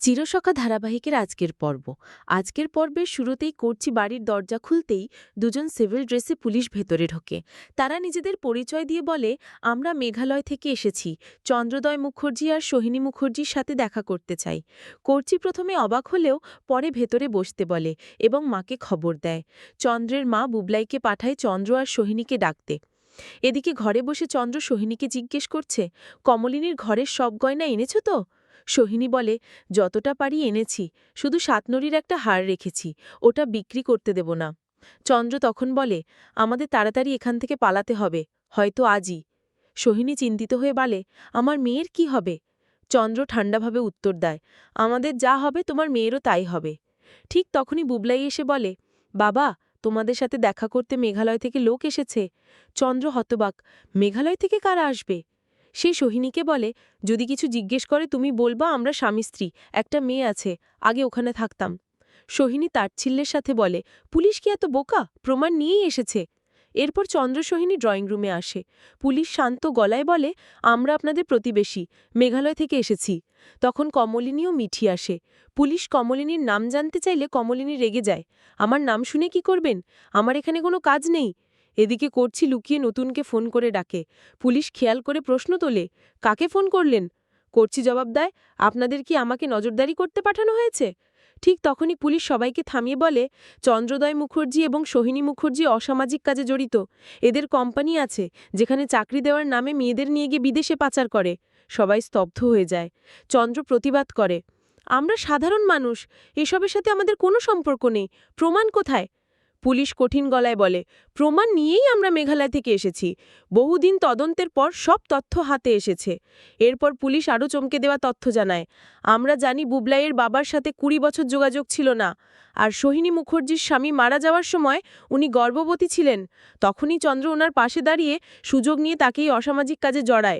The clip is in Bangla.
চিরসখা ধারাবাহিকের আজকের পর্ব। আজকের পর্বের শুরুতেই করচি বাড়ির দরজা খুলতেই দুজন সিভিল ড্রেসে পুলিশ ভেতরে ঢোকে। তারা নিজেদের পরিচয় দিয়ে বলে, আমরা মেঘালয় থেকে এসেছি, চন্দ্রোদয় মুখার্জি আর সোহিনী মুখার্জির সাথে দেখা করতে চাই। করচি প্রথমে অবাক হলেও পরে ভেতরে বসতে বলে এবং মাকে খবর দেয়। চন্দ্রের মা বুবলাইকে পাঠায় চন্দ্র আর সোহিনীকে ডাকতে। এদিকে ঘরে বসে চন্দ্র সোহিনীকে জিজ্ঞেস করছে, কমলিনীর ঘরের সব গয়না এনেছ তো? সোহিনী বলে, যতটা পারি এনেছি, শুধু সাতনড়ির একটা হার রেখেছি, ওটা বিক্রি করতে দেব না। চন্দ্র তখন বলে, আমাদের তাড়াতাড়ি এখান থেকে পালাতে হবে, হয়তো আজই। সোহিনী চিন্তিত হয়ে বলে, আমার মেয়ের কি হবে? চন্দ্র ঠান্ডাভাবে উত্তর দেয়, আমাদের যা হবে তোমার মেয়েরও তাই হবে। ঠিক তখনই বুবলাই এসে বলে, বাবা, তোমাদের সাথে দেখা করতে মেঘালয় থেকে লোক এসেছে। চন্দ্র হতবাক, মেঘালয় থেকে কারা আসবে? সে সোহিনীকে বলে, যদি কিছু জিজ্ঞেস করে তুমি বলবা আমরা স্বামী স্ত্রী, একটা মেয়ে আছে, আগে ওখানে থাকতাম। সোহিনী তাচ্ছিল্যের সাথে বলে, পুলিশ কি এত বোকা, প্রমাণ নিয়েই এসেছে। এরপর চন্দ্র সোহিনী ড্রয়িং রুমে আসে। পুলিশ শান্ত গলায় বলে, আমরা আপনাদের প্রতিবেশী, মেঘালয় থেকে এসেছি। তখন কমলিনী ও মিঠি আসে। পুলিশ কমলিনীর নাম জানতে চাইলে কমলিনী রেগে যায়, আমার নাম শুনে কি করবেন, আমার এখানে কোনো কাজ নেই। এদিকে করছি লুকিয়ে নতুনকে ফোন করে ডাকে। পুলিশ খেয়াল করে প্রশ্ন তোলে, কাকে ফোন করলেন? করছি জবাব দেয়, আপনাদের কি আমাকে নজরদারি করতে পাঠানো হয়েছে? ঠিক তখনই পুলিশ সবাইকে থামিয়ে বলে, চন্দ্রোদয় মুখার্জি এবং সোহিনী মুখার্জি অসামাজিক কাজে জড়িত। এদের কোম্পানি আছে যেখানে চাকরি দেওয়ার নামে মেয়েদের নিয়ে গিয়ে বিদেশে পাচার করে। সবাই স্তব্ধ হয়ে যায়। চন্দ্র প্রতিবাদ করে, আমরা সাধারণ মানুষ, এসবের সাথে আমাদের কোনো সম্পর্ক নেই, প্রমাণ কোথায়? পুলিশ কঠিন গলায় বলে, প্রমাণ নিয়েই আমরা মেঘালয় থেকে এসেছি, বহুদিন তদন্তের পর সব তথ্য হাতে এসেছে। এরপর পুলিশ আরও চমকে দেওয়া তথ্য জানায়, আমরা জানি বুবলাইয়ের বাবার সাথে ২০ বছর যোগাযোগ ছিল না, আর সোহিনী মুখার্জির স্বামী মারা যাওয়ার সময় উনি গর্ভবতী ছিলেন। তখনই চন্দ্র ওনার পাশে দাঁড়িয়ে সুযোগ নিয়ে তাকেই অসামাজিক কাজে জড়ায়।